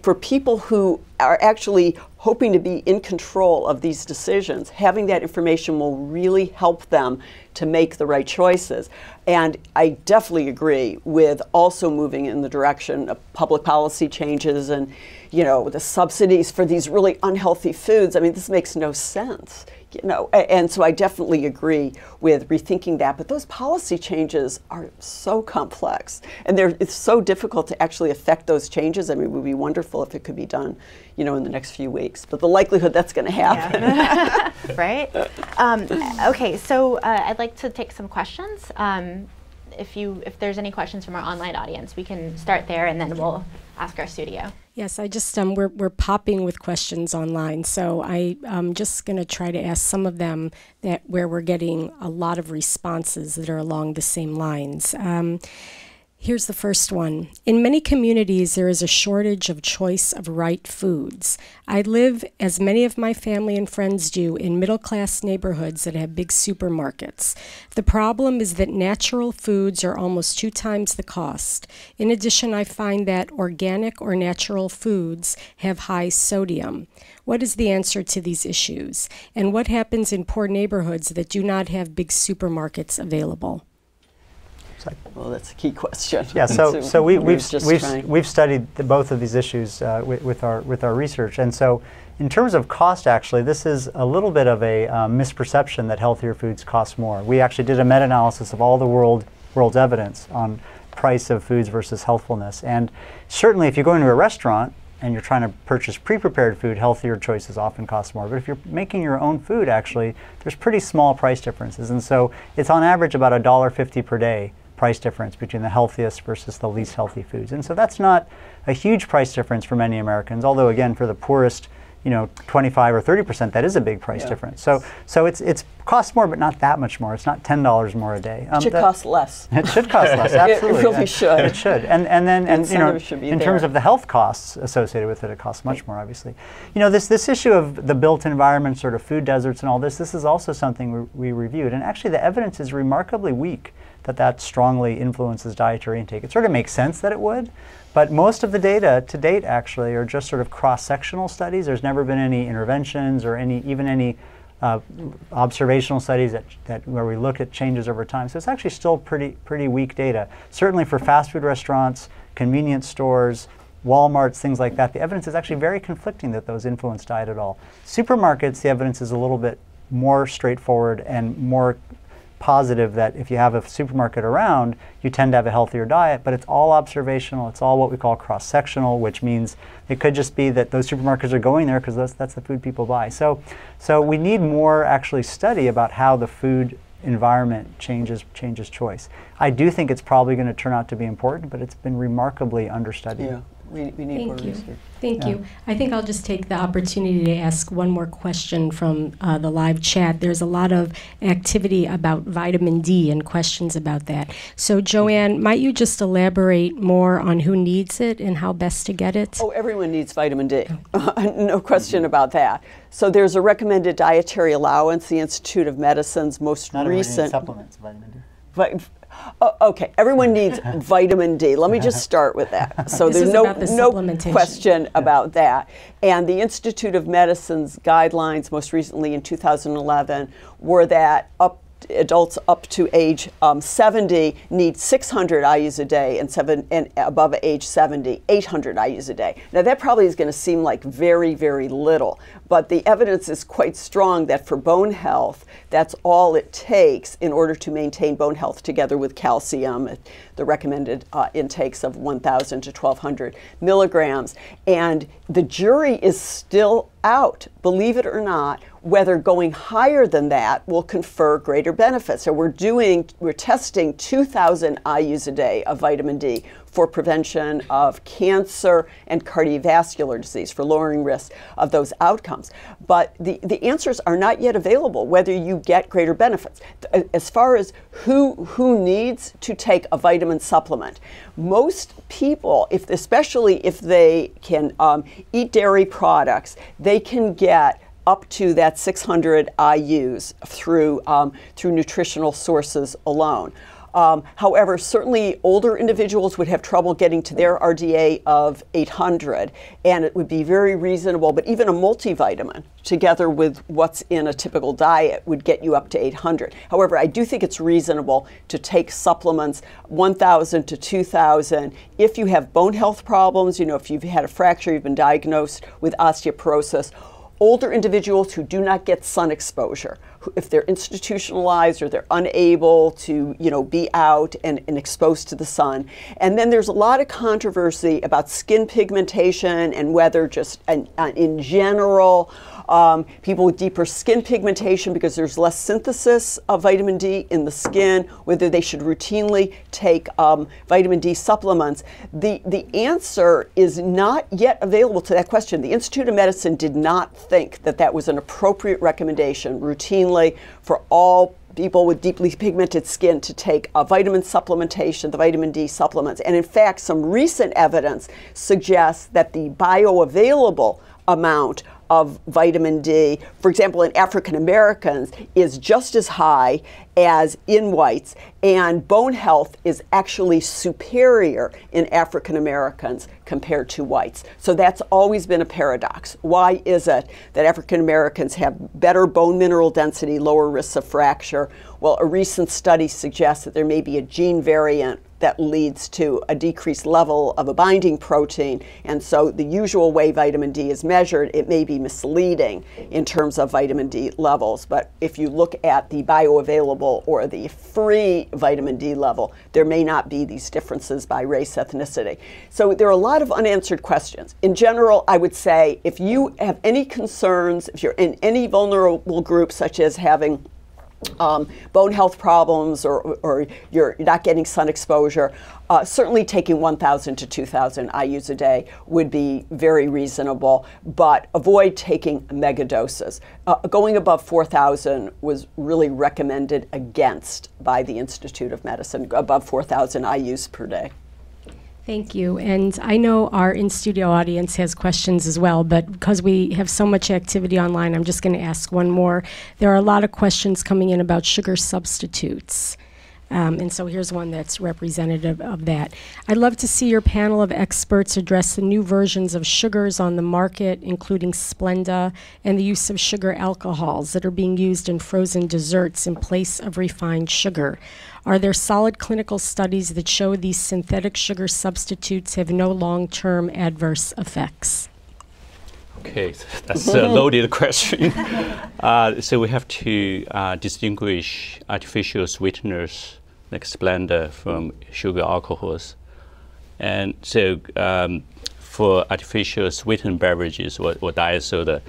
For people who are actually hoping to be in control of these decisions, having that information will really help them to make the right choices. And I definitely agree with also moving in the direction of public policy changes and, the subsidies for these really unhealthy foods. I mean, this makes no sense. And so I definitely agree with rethinking that. But those policy changes are so complex, and it's so difficult to actually affect those changes. I mean, it would be wonderful if it could be done, in the next few weeks. But the likelihood that's going to happen. Yeah. Right? Okay, so I'd like to take some questions. If there's any questions from our online audience, we can start there, and then we'll ask our studio. Yes, I just we're popping with questions online, so I'm just going to try to ask some of them where we're getting a lot of responses that are along the same lines. Here's the first one. In many communities, there is a shortage of choice of right foods. I live, as many of my family and friends do, in middle-class neighborhoods that have big supermarkets. The problem is that natural foods are almost 2 times the cost. In addition, I find that organic or natural foods have high sodium. What is the answer to these issues? And what happens in poor neighborhoods that do not have big supermarkets available? Well, that's a key question. Yeah, so we've studied both of these issues with our research, and so in terms of cost, actually, this is a little bit of a misperception that healthier foods cost more. We actually did a meta-analysis of all the world's evidence on price of foods versus healthfulness, and certainly if you go into a restaurant, and you're trying to purchase pre-prepared food, healthier choices often cost more. But if you're making your own food, actually, there's pretty small price differences. And so it's on average about $1.50 per day price difference between the healthiest versus the least healthy foods. And so that's not a huge price difference for many Americans, although again, for the poorest, 25 or 30%, that is a big price difference. So it's costs more, but not that much more. It's not $10 more a day. It should cost less. It should cost less. Absolutely, it really should. It should. And then in there. terms of the health costs associated with it, it costs much more, obviously. This issue of the built environment, sort of food deserts, and all this. This is also something we reviewed, and actually the evidence is remarkably weak that strongly influences dietary intake. It sort of makes sense that it would. But most of the data to date actually are just sort of cross-sectional studies. There's never been any interventions or even any observational studies where we look at changes over time. So it's actually still pretty weak data. Certainly for fast food restaurants, convenience stores, Walmarts, things like that, the evidence is actually very conflicting that those influence diet at all. Supermarkets, the evidence is a little bit more straightforward and more positive that if you have a supermarket around, you tend to have a healthier diet, but it's all observational. It's all what we call cross-sectional, which means it could just be that those supermarkets are going there because that's the food people buy. So we need more actually study about how the food environment changes choice. I do think it's probably going to turn out to be important, but it's been remarkably understudied. Yeah. We need more research. Thank you. I think I'll just take the opportunity to ask one more question from the live chat. There's a lot of activity about vitamin D and questions about that. So Joanne, might you just elaborate more on who needs it and how best to get it? Oh, everyone needs vitamin D. No question about that. So there's a recommended dietary allowance. The Institute of Medicine's most recent supplements vitamin D. Okay, everyone needs vitamin D. Let me just start with that. So there's no question about that. And the Institute of Medicine's guidelines, most recently in 2011, were that adults up to age 70 need 600 IUs a day, and above age 70, 800 IUs a day. Now that probably is going to seem like very, very little, but the evidence is quite strong that for bone health, that's all it takes in order to maintain bone health, together with calcium, the recommended intakes of 1,000 to 1,200 milligrams. And the jury is still out, believe it or not, whether going higher than that will confer greater benefits. So we're testing 2,000 IUs a day of vitamin D for prevention of cancer and cardiovascular disease, for lowering risk of those outcomes. But the answers are not yet available, whether you get greater benefits. As far as who needs to take a vitamin supplement, most people, especially if they can eat dairy products, they can get up to that 600 IUs through nutritional sources alone. However, certainly older individuals would have trouble getting to their RDA of 800, and it would be very reasonable, but even a multivitamin together with what's in a typical diet would get you up to 800. However, I do think it's reasonable to take supplements 1,000 to 2,000 if you have bone health problems, if you've had a fracture, you've been diagnosed with osteoporosis. Older individuals who do not get sun exposure, if they're institutionalized or they're unable to, be out and exposed to the sun. And then there's a lot of controversy about skin pigmentation and whether just in general, people with deeper skin pigmentation, because there's less synthesis of vitamin D in the skin, whether they should routinely take vitamin D supplements. The answer is not yet available to that question. The Institute of Medicine did not think that was an appropriate recommendation routinely for all people with deeply pigmented skin to take a vitamin supplementation, the vitamin D supplements. And in fact, some recent evidence suggests that the bioavailable amount of vitamin D, for example, in African Americans, is just as high as in whites, and bone health is actually superior in African Americans compared to whites. So that's always been a paradox. Why is it that African Americans have better bone mineral density, lower risks of fracture? Well, a recent study suggests that there may be a gene variant that leads to a decreased level of a binding protein. And so the usual way vitamin D is measured, it may be misleading in terms of vitamin D levels. But if you look at the bioavailable or the free vitamin D level, there may not be these differences by race, ethnicity. So there are a lot of unanswered questions. In general, I would say if you have any concerns, if you're in any vulnerable group, such as having bone health problems or you're not getting sun exposure, certainly taking 1,000 to 2,000 IUs a day would be very reasonable, but avoid taking mega doses. Going above 4,000 was really recommended against by the Institute of Medicine, above 4,000 IUs per day. Thank you. And I know our in-studio audience has questions as well, but because we have so much activity online, I'm just going to ask one more. There are a lot of questions coming in about sugar substitutes. And so here's one that's representative of that. I'd love to see your panel of experts address the new versions of sugars on the market, including Splenda, and the use of sugar alcohols that are being used in frozen desserts in place of refined sugar. Are there solid clinical studies that show these synthetic sugar substitutes have no long-term adverse effects? Okay, that's a loaded question. So we have to distinguish artificial sweeteners like Splenda from sugar alcohols. And so for artificial sweetened beverages or diet soda,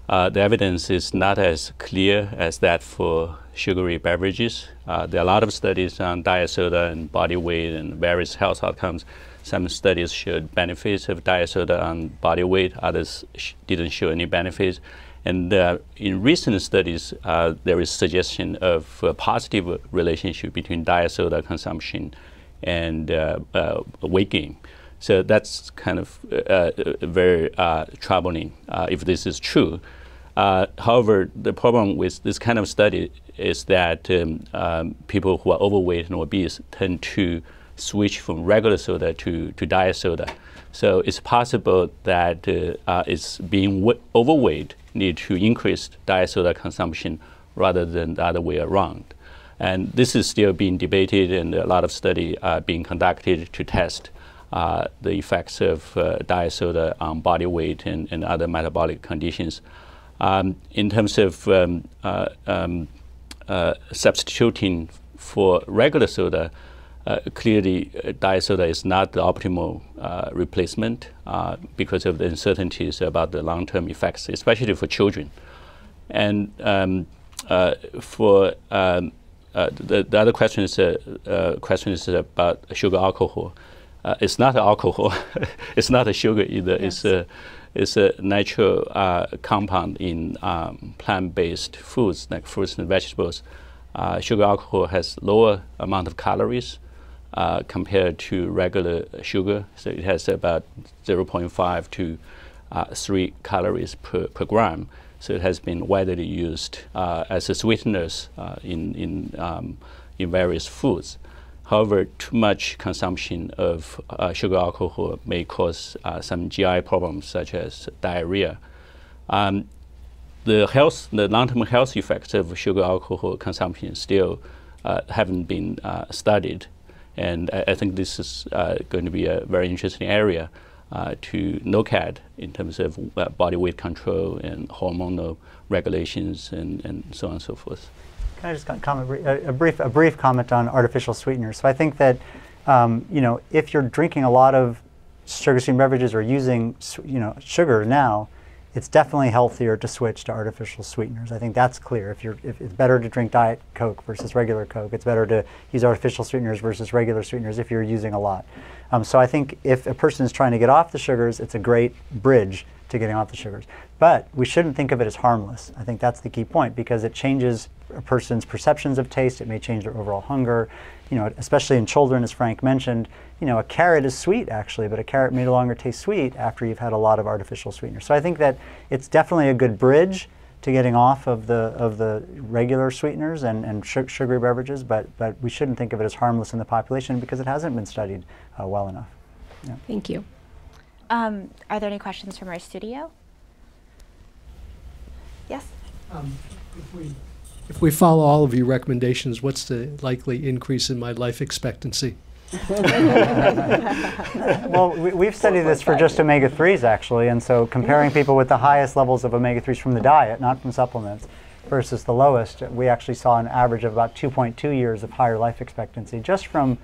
the evidence is not as clear as that for sugary beverages. There are a lot of studies on diet soda and body weight and various health outcomes. Some studies showed benefits of diet soda on body weight, others didn't show any benefits. And in recent studies, there is suggestion of a positive relationship between diet soda consumption and weight gain. So that's kind of very troubling if this is true. However, the problem with this kind of study is that people who are overweight and obese tend to switch from regular soda to diet soda. So it's possible that it's being overweight need to increase diet soda consumption rather than the other way around. And this is still being debated, and a lot of studies are being conducted to test the effects of diet soda on body weight and other metabolic conditions. In terms of substituting for regular soda, clearly diet soda is not the optimal replacement because of the uncertainties about the long-term effects, especially for children. And for the other question is about sugar alcohol. It's not alcohol. It's not a sugar either. Yes. It's a natural compound in plant-based foods like fruits and vegetables. Sugar alcohol has lower amount of calories compared to regular sugar. So it has about 0.5 to 3 calories per gram. So it has been widely used as a sweeteners in various foods. However, too much consumption of sugar alcohol may cause some GI problems such as diarrhea. The long-term health effects of sugar alcohol consumption still haven't been studied. And I think this is going to be a very interesting area to look at in terms of body weight control and hormonal regulations and so on and so forth. Can I just comment a brief comment on artificial sweeteners? So I think that if you're drinking a lot of sugar-sweetened beverages or using sugar now, it's definitely healthier to switch to artificial sweeteners. I think that's clear. If it's better to drink Diet Coke versus regular Coke, it's better to use artificial sweeteners versus regular sweeteners if you're using a lot. So I think if a person is trying to get off the sugars, it's a great bridge to getting off the sugars. But we shouldn't think of it as harmless. I think that's the key point, because it changes a person's perceptions of taste. It may change their overall hunger. Especially in children, as Frank mentioned, a carrot is sweet actually, but a carrot may no longer taste sweet after you've had a lot of artificial sweeteners. So I think that it's definitely a good bridge to getting off of the regular sweeteners and sugary beverages, but we shouldn't think of it as harmless in the population because it hasn't been studied well enough. Yeah. Thank you. Are there any questions from our studio? Yes? If we follow all of your recommendations, what's the likely increase in my life expectancy? Well, we've studied this for just omega-3s actually, and so comparing people with the highest levels of omega-3s from the diet, not from supplements, versus the lowest, we actually saw an average of about 2.2 years of higher life expectancy just from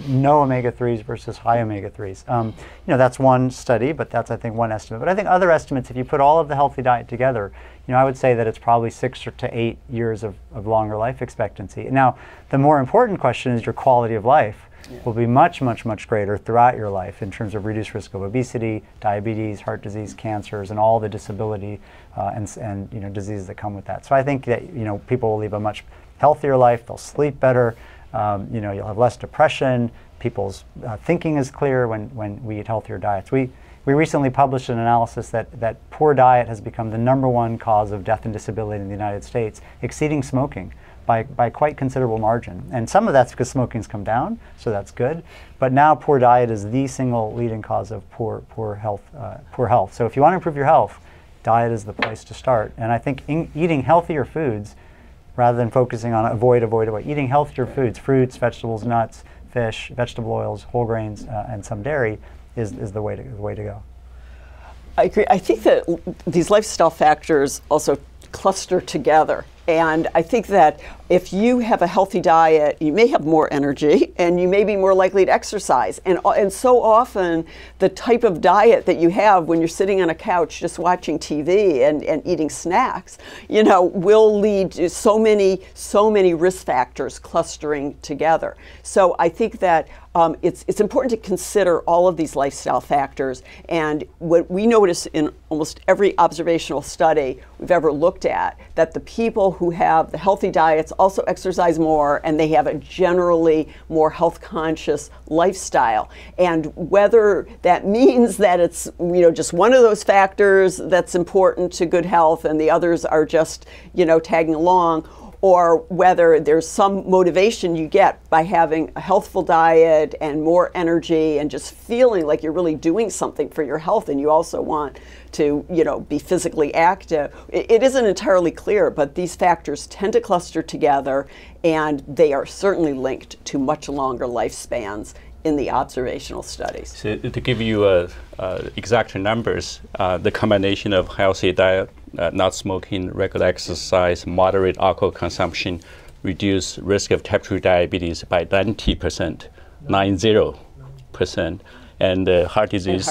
no omega-3s versus high omega-3s. You know, that's one study, but that's, I think, one estimate. But I think other estimates, if you put all of the healthy diet together, you know, I would say that it's probably 6 to 8 years of longer life expectancy. Now, the more important question is your quality of life will be much, much, much greater throughout your life in terms of reduced risk of obesity, diabetes, heart disease, cancers, and all the disability and you know, diseases that come with that. So I think that, you know, people will live a much healthier life, they'll sleep better, you know, you'll have less depression, people's thinking is clear when we eat healthier diets. We recently published an analysis that poor diet has become the #1 cause of death and disability in the United States, exceeding smoking by quite considerable margin. And some of that's because smoking's come down, so that's good. But now poor diet is the single leading cause of poor health. So if you want to improve your health, diet is the place to start. And I think eating healthier foods, rather than focusing on avoid, eating healthier foods, fruits, vegetables, nuts, fish, vegetable oils, whole grains, and some dairy is the way to go. I agree. I think that these lifestyle factors also cluster together. And I think that if you have a healthy diet, you may have more energy and you may be more likely to exercise. And so often the type of diet that you have when you're sitting on a couch just watching TV and eating snacks, you know, will lead to so many risk factors clustering together. So I think that it's important to consider all of these lifestyle factors. And what we notice in almost every observational study we've ever looked at, that the people who have the healthy diets also exercise more and they have a generally more health conscious lifestyle. And whether that means that it's, you know, just one of those factors that's important to good health and the others are just, you know, tagging along, or whether there's some motivation you get by having a healthful diet and more energy and just feeling like you're really doing something for your health, and you also want to, you know, be physically active. It isn't entirely clear, but these factors tend to cluster together, and they are certainly linked to much longer lifespans in the observational studies. So to give you exact numbers, the combination of healthy diet, not smoking, regular exercise, moderate alcohol consumption, reduce risk of type 2 diabetes by 90%, 90%, and heart disease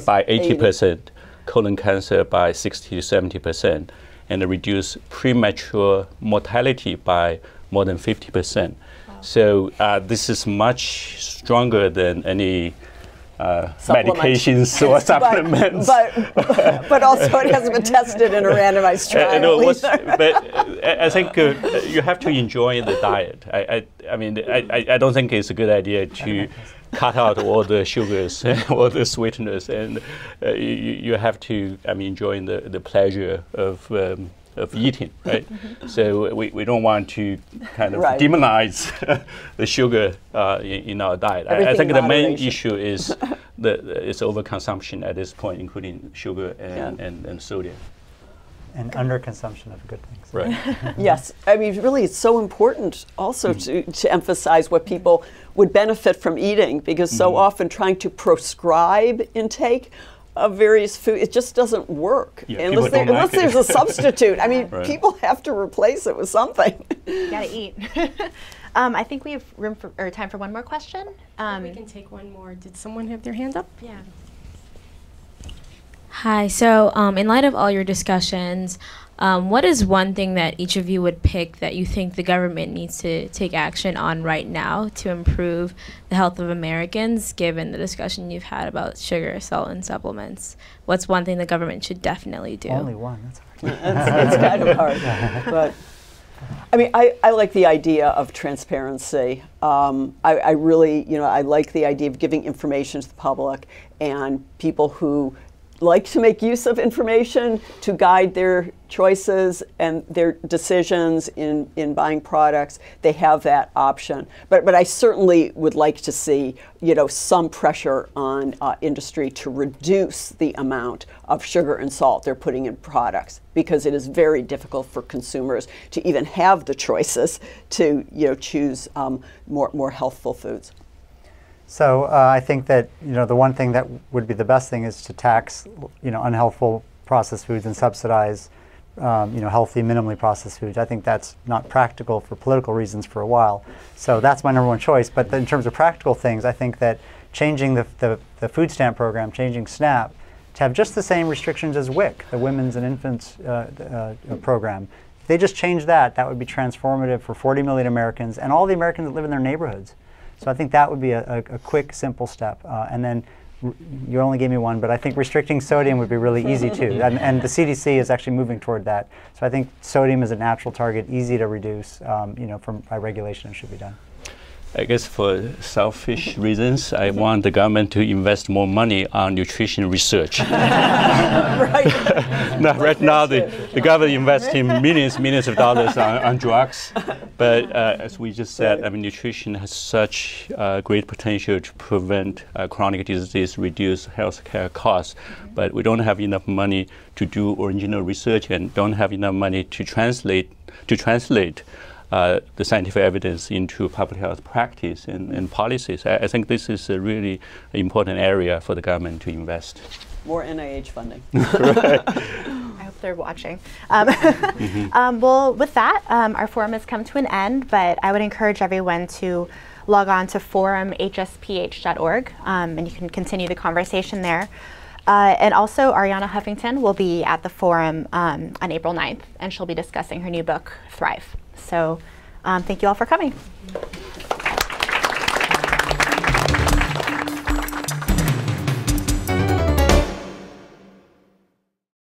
by 80%, colon cancer by 60 to 70%, and reduce premature mortality by more than 50%. So this is much stronger than any medications or supplements. But also it hasn't been tested in a randomized trial. But I think you have to enjoy the diet. I mean, I don't think it's a good idea to cut out all the sugars, all the sweeteners, and you have to, I mean, enjoy the pleasure of eating, right? So we don't want to kind of demonize the sugar in our diet. I think the main issue is it's overconsumption at this point, including sugar and sodium. And underconsumption of good things. Right. Yes. I mean, really, it's so important also to emphasize what people would benefit from eating, because so often trying to prescribe intake of various foods, it just doesn't work unless there's a substitute. I mean, people have to replace it with something. You gotta eat. I think we have room for or time for one more question. We can take one more. Did someone have their hand up? Yeah. Hi. So, in light of all your discussions, what is one thing that each of you would pick that you think the government needs to take action on right now to improve the health of Americans, given the discussion you've had about sugar, salt, and supplements? What's one thing the government should definitely do? Only one. That's hard. It's kind of hard. But I mean, I like the idea of transparency. I really, you know, I like the idea of giving information to the public, and people who like to make use of information to guide their choices and their decisions in buying products. They have that option. But I certainly would like to see, you know, some pressure on industry to reduce the amount of sugar and salt they're putting in products, because it is very difficult for consumers to even have the choices to, you know, choose more healthful foods. So I think that the one thing that would be the best thing is to tax unhealthful processed foods and subsidize healthy, minimally processed foods. I think that's not practical for political reasons for a while. So that's my number one choice. But in terms of practical things, I think that changing the food stamp program, changing SNAP, to have just the same restrictions as WIC, the Women's and Infants program. If they just change that, that would be transformative for 40 million Americans and all the Americans that live in their neighborhoods. So I think that would be a quick, simple step. And then you only gave me one, but I think restricting sodium would be really easy too. And the CDC is actually moving toward that. So I think sodium is a natural target, easy to reduce. By regulation, it should be done. I guess for selfish reasons, I want the government to invest more money on nutrition research. Right now, the government investing millions of dollars on drugs. But as we just said, nutrition has such great potential to prevent chronic disease, reduce healthcare costs. But we don't have enough money to do original research and don't have enough money to translate the scientific evidence into public health practice and policies. I think this is a really important area for the government to invest. More NIH funding. Right. I hope they're watching. Well, with that, our forum has come to an end, but I would encourage everyone to log on to forumhsph.org, and you can continue the conversation there. And also, Ariana Huffington will be at the forum on April 9th, and she'll be discussing her new book, Thrive. So thank you all for coming.